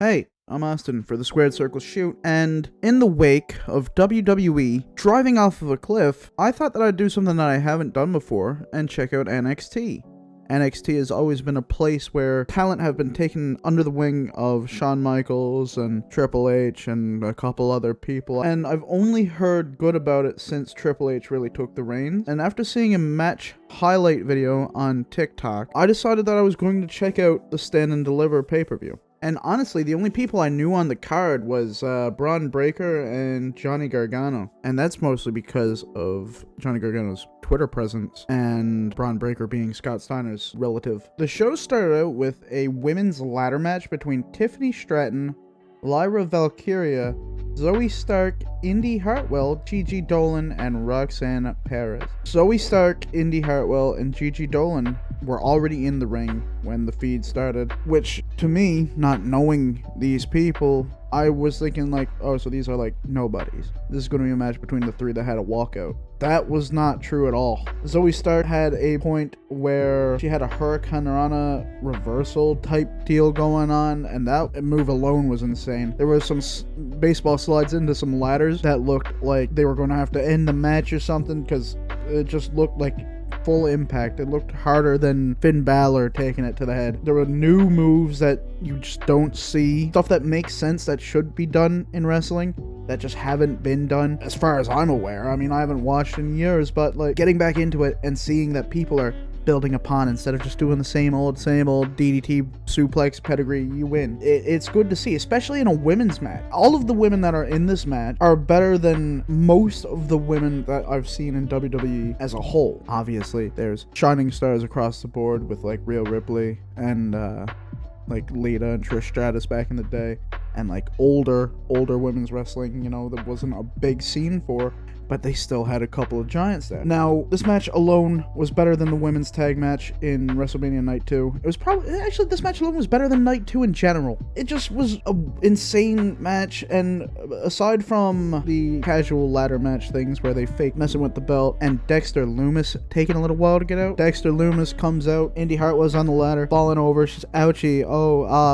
Hey, I'm Austin for the Squared Circle Shoot, and in the wake of WWE driving off of a cliff, I thought that I'd do something that I haven't done before and check out NXT. NXT has always been a place where talent have been taken under the wing of Shawn Michaels and Triple H and a couple other people, and I've only heard good about it since Triple H really took the reins. And after seeing a match highlight video on TikTok, I decided that I was going to check out the Stand and Deliver pay-per-view. And honestly, the only people I knew on the card was Braun Breaker and Johnny Gargano. And that's mostly because of Johnny Gargano's Twitter presence and Braun Breaker being Scott Steiner's relative. The show started out with a women's ladder match between Tiffany Stratton, Lyra Valkyria, Zoe Stark, Indy Hartwell, Gigi Dolan, and Roxanne Perez. Zoe Stark, Indy Hartwell, and Gigi Dolan were already in the ring when the feed started, which to me, not knowing these people, I was thinking like, oh, so these are like nobodies. This is going to be a match between the three that had a walkout. That was not true at all. Zoe Stark had a point where she had a Hurricanrana reversal type deal going on, and that move alone was insane. There were some baseball slides into some ladders that looked like they were going to have to end the match or something, because it just looked like full impact. It looked harder than Finn Balor taking it to the head. There were new moves that you just don't see. Stuff that makes sense that should be done in wrestling that just haven't been done as far as I'm aware. I mean, I haven't watched in years, but like getting back into it and seeing that people are building upon instead of just doing the same old DDT suplex pedigree, you win. It's good to see, especially in a women's match. All of the women that are in this match are better than most of the women that I've seen in WWE as a whole. Obviously, there's shining stars across the board with like Rhea Ripley and like Lita and Trish Stratus back in the day, and like older women's wrestling, you know, that wasn't a big scene for, but they still had a couple of giants there. Now, this match alone was better than the women's tag match in WrestleMania Night 2. It was actually, this match alone was better than Night 2 in general. It just was an insane match, and aside from the casual ladder match things where they fake messing with the belt, and Dexter Lumis taking a little while to get out. Dexter Lumis comes out, Indy Hartwell's on the ladder, falling over, she's ouchie,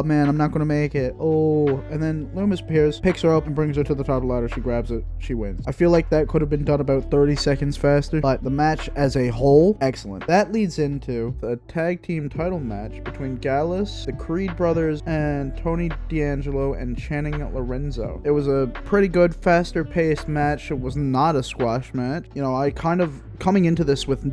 man, I'm not gonna make it, and then Lumis appears, picks her up, and brings her to the top of the ladder. She grabs it, she wins. I feel like that could have been done about 30 seconds faster, but the match as a whole, excellent. That leads into the tag team title match between Gallus, the Creed brothers, and Tony D'Angelo and Channing Lorenzo. It was a pretty good, faster paced match. It was not a squash match. You know, I kind of coming into this with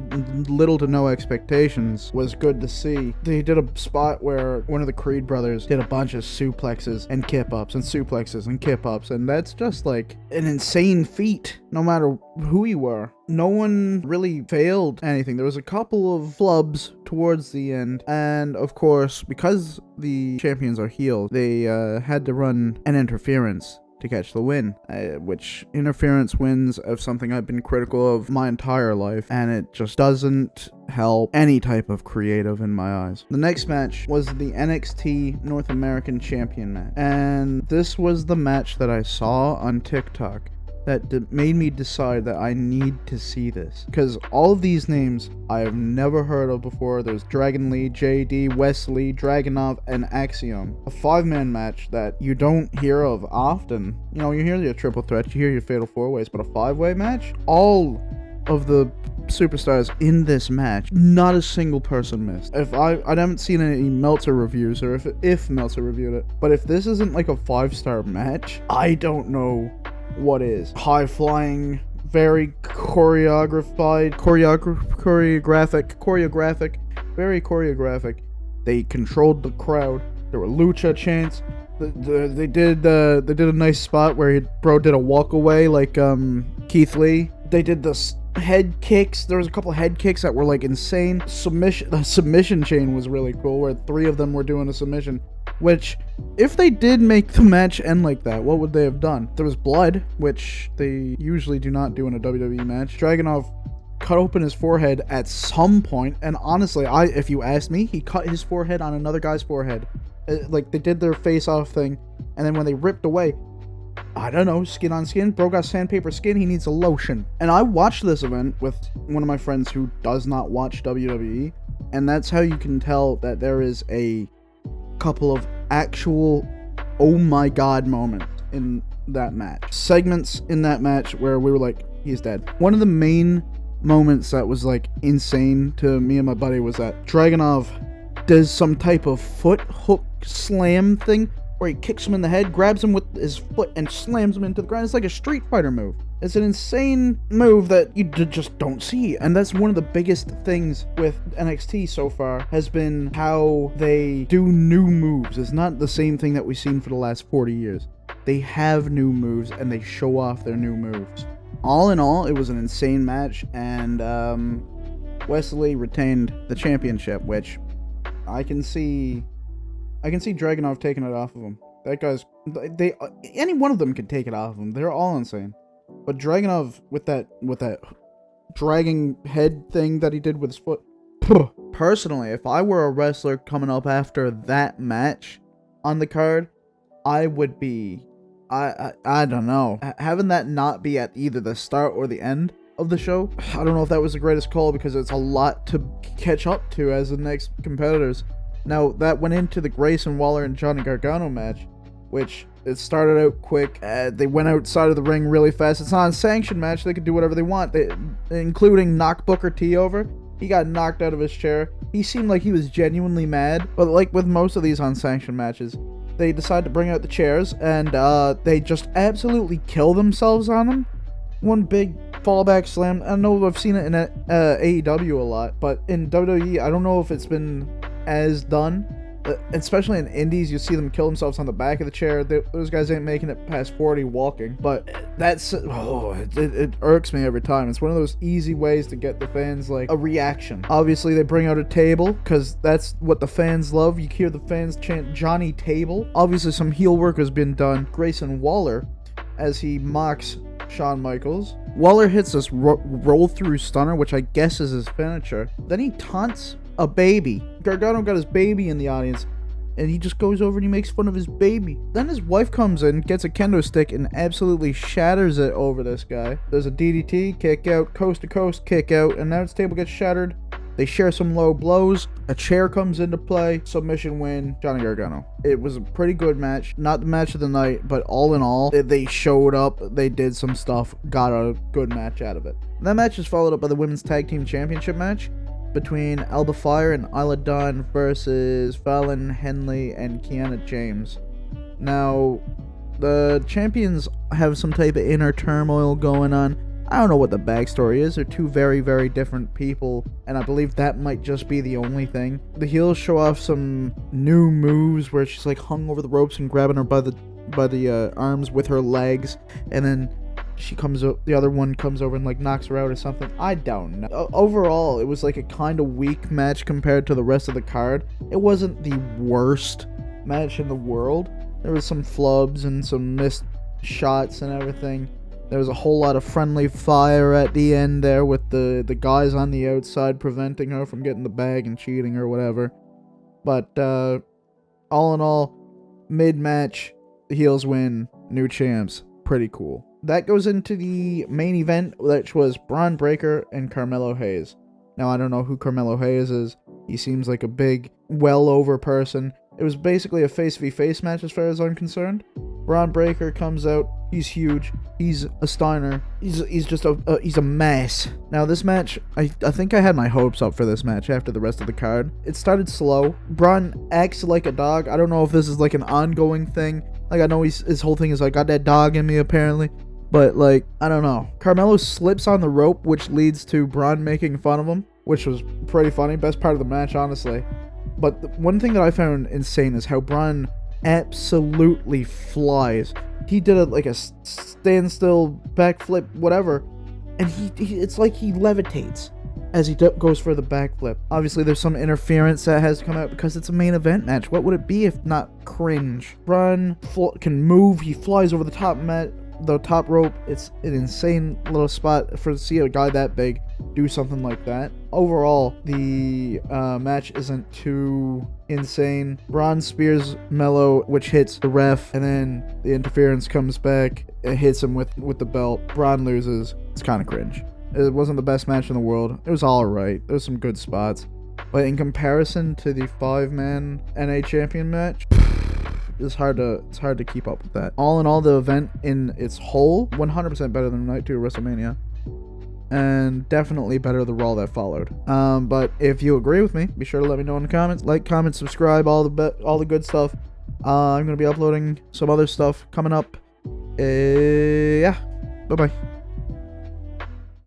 little to no expectations was good to see. They did a spot where one of the Creed brothers did a bunch of suplexes and kip-ups and suplexes and kip-ups, and that's just like an insane feat, no matter who you were. No one really failed anything. There was a couple of flubs towards the end, and of course, because the champions are healed, they had to run an interference to catch the win, which interference wins of something I've been critical of my entire life, and it just doesn't help any type of creative in my eyes. The next match was the NXT North American Champion match, and this was the match that I saw on TikTok that made me decide that I need to see this, because all of these names I have never heard of before. There's Dragon Lee, JD, Wesley, Dragunov, and Axiom. A 5-man match that you don't hear of often. You know, you hear your triple threats, you hear your fatal 4-ways, but a 5-way match? All of the superstars in this match, not a single person missed. I haven't seen any Meltzer reviews, or if Meltzer reviewed it, but if this isn't like a 5-star match, I don't know what is. High flying, very choreographic, very choreographic. They controlled the crowd. There were lucha chants. They did a nice spot where bro did a walk away like Keith Lee. They did this head kicks. There was a couple of head kicks that were like insane. The submission chain was really cool, where 3 of them were doing a submission, which, if they did make the match end like that, what would they have done? There was blood, which they usually do not do in a WWE match. Dragunov cut open his forehead at some point, and honestly, if you asked me, he cut his forehead on another guy's forehead. Like, they did their face-off thing, and then when they ripped away, I don't know, skin on skin. Bro got sandpaper skin, he needs a lotion. And I watched this event with one of my friends who does not watch WWE, and that's how you can tell that there is a couple of actual oh my god moments in that match. Segments in that match where we were like, he's dead. One of the main moments that was like insane to me and my buddy was that Dragunov does some type of foot hook slam thing where he kicks him in the head, grabs him with his foot, and slams him into the ground. It's like a Street Fighter move. It's an insane move that you just don't see. And that's one of the biggest things with NXT so far, has been how they do new moves. It's not the same thing that we've seen for the last 40 years. They have new moves, and they show off their new moves. All in all, it was an insane match, and Wesley retained the championship, which I can see Dragunov taking it off of him. That guy's... any one of them could take it off of him. They're all insane. But Dragunov, with that dragging head thing that he did with his foot... Personally, if I were a wrestler coming up after that match on the card, I would be... I don't know. Having that not be at either the start or the end of the show, I don't know if that was the greatest call, because it's a lot to catch up to as the next competitors. Now, that went into the Grayson Waller and Johnny Gargano match, which it started out quick. They went outside of the ring really fast. It's not a sanctioned match. They could do whatever they want, including knock Booker T over. He got knocked out of his chair. He seemed like he was genuinely mad. But like with most of these unsanctioned matches, they decide to bring out the chairs, and they just absolutely kill themselves on them. One big fallback slam. I know I've seen it in AEW a lot, but in WWE, I don't know if it's been as done. Especially in indies, you see them kill themselves on the back of the chair. Those guys ain't making it past 40 walking. But that's... it irks me every time. It's one of those easy ways to get the fans, like, a reaction. Obviously, they bring out a table, because that's what the fans love. You hear the fans chant, Johnny Table. Obviously, some heel work has been done. Grayson Waller, as he mocks Shawn Michaels. Waller hits this roll-through stunner, which I guess is his finisher. Then he taunts a baby. Gargano got his baby in the audience, and he just goes over and he makes fun of his baby. Then his wife comes in, gets a kendo stick, and absolutely shatters it over this guy. There's a DDT, kick out, coast to coast, kick out, and now his table gets shattered. They share some low blows. A chair comes into play. Submission win. Johnny Gargano. It was a pretty good match. Not the match of the night, but all in all, they showed up. They did some stuff. Got a good match out of it. That match is followed up by the Women's Tag Team Championship match between Alba Fire and Isla Dawn versus Fallon Henley and Kiana James. Now, the champions have some type of inner turmoil going on. I don't know what the backstory is. They're two very, very different people, and I believe that might just be the only thing. The heels show off some new moves where she's like hung over the ropes and grabbing her by the arms with her legs, and then the other one comes over and like knocks her out or something. I don't know. Overall, it was like a kind of weak match compared to the rest of the card. It wasn't the worst match in the world. There was some flubs and some missed shots and everything. There was a whole lot of friendly fire at the end there with the guys on the outside preventing her from getting the bag and cheating or whatever. But all in all, mid-match, the heels win, new champs. Pretty cool. That goes into the main event, which was Braun Breaker and Carmelo Hayes. Now, I don't know who Carmelo Hayes is. He seems like a big, well-over person. It was basically a face-v-face match as far as I'm concerned. Braun Breaker comes out. He's huge. He's a Steiner. He's just he's a mess. Now, this match, I think I had my hopes up for this match after the rest of the card. It started slow. Braun acts like a dog. I don't know if this is like an ongoing thing. Like, I know his whole thing is like, got that dog in me, apparently. But, like, I don't know. Carmelo slips on the rope, which leads to Braun making fun of him, which was pretty funny. Best part of the match, honestly. But one thing that I found insane is how Braun absolutely flies. He did like a standstill, backflip, whatever. And it's like he levitates as he goes for the backflip. Obviously, there's some interference that has to come out because it's a main event match. What would it be if not cringe? Braun can move. He flies over the top rope. It's an insane little spot to see a guy that big do something like that. Overall, the match isn't too insane. Braun spears Mello, which hits the ref, and then the interference comes back and hits him with the belt. Braun loses. It's kind of cringe. It wasn't the best match in the world. It was alright. There's some good spots. But in comparison to the 5-man NA champion match, it's hard to keep up with that. All in all, the event in its whole, 100% better than Night 2 of WrestleMania. And definitely better the Raw that followed. But if you agree with me, be sure to let me know in the comments. Like, comment, subscribe, all the good stuff. I'm gonna be uploading some other stuff coming up. Yeah. Bye bye.